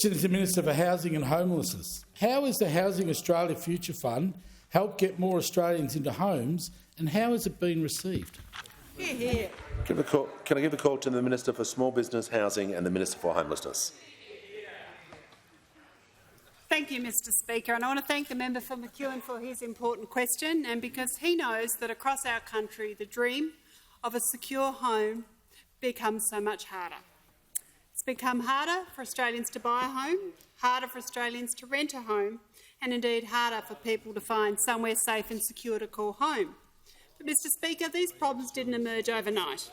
Question to the Minister for Housing and Homelessness. How is the Housing Australia Future Fund help get more Australians into homes, and how has it been received? Hear, hear. Can I give a call to the Minister for Small Business, Housing and the Minister for Homelessness? Thank you, Mr Speaker, and I want to thank the member for McEwen for his important question, and because he knows that across our country the dream of a secure home becomes so much harder. It's become harder for Australians to buy a home, harder for Australians to rent a home, and indeed harder for people to find somewhere safe and secure to call home. But, Mr Speaker, these problems didn't emerge overnight.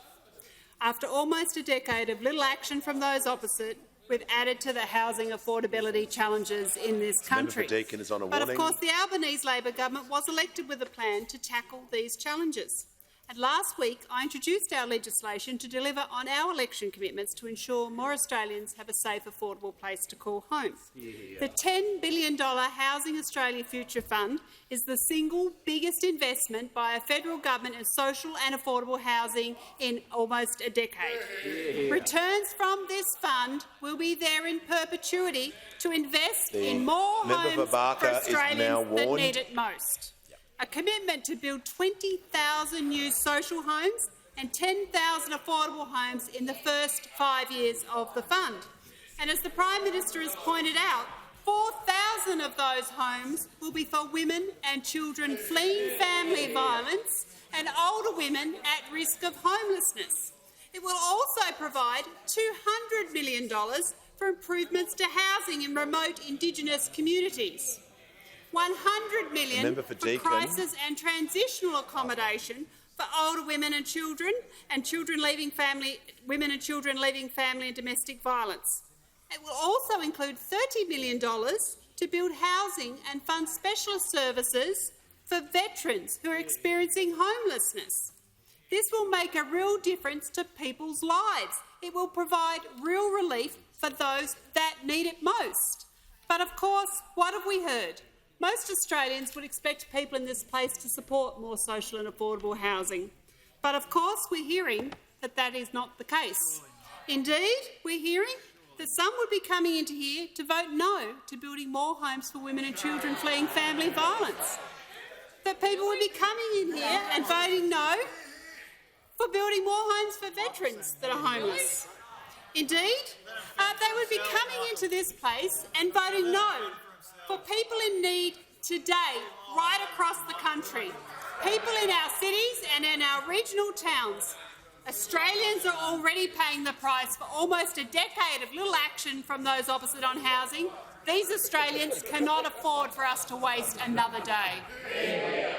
After almost a decade of little action from those opposite, we've added to the housing affordability challenges in this country. But of course the Albanese Labor government was elected with a plan to tackle these challenges. And last week I introduced our legislation to deliver on our election commitments to ensure more Australians have a safe, affordable place to call home. The $10 billion Housing Australia Future Fund is the single biggest investment by a federal government in social and affordable housing in almost a decade. Returns from this fund will be there in perpetuity to invest in more homes for Australians that need it most. A commitment to build 20,000 new social homes and 10,000 affordable homes in the first 5 years of the fund. And as the Prime Minister has pointed out, 4,000 of those homes will be for women and children fleeing family violence and older women at risk of homelessness. It will also provide $200 million for improvements to housing in remote Indigenous communities, $100 million for crisis and transitional accommodation for older women and children, women and children leaving family and domestic violence. It will also include $30 million to build housing and fund specialist services for veterans who are experiencing homelessness. This will make a real difference to people's lives. It will provide real relief for those that need it most. But of course, what have we heard? Most Australians would expect people in this place to support more social and affordable housing. But of course we're hearing that that is not the case. Indeed, we're hearing that some would be coming into here to vote no to building more homes for women and children fleeing family violence. That people would be coming in here and voting no for building more homes for veterans that are homeless. Indeed, they would be coming into this place and voting no for people in need today, right across the country, people in our cities and in our regional towns. Australians are already paying the price for almost a decade of little action from those opposite on housing. These Australians cannot afford for us to waste another day.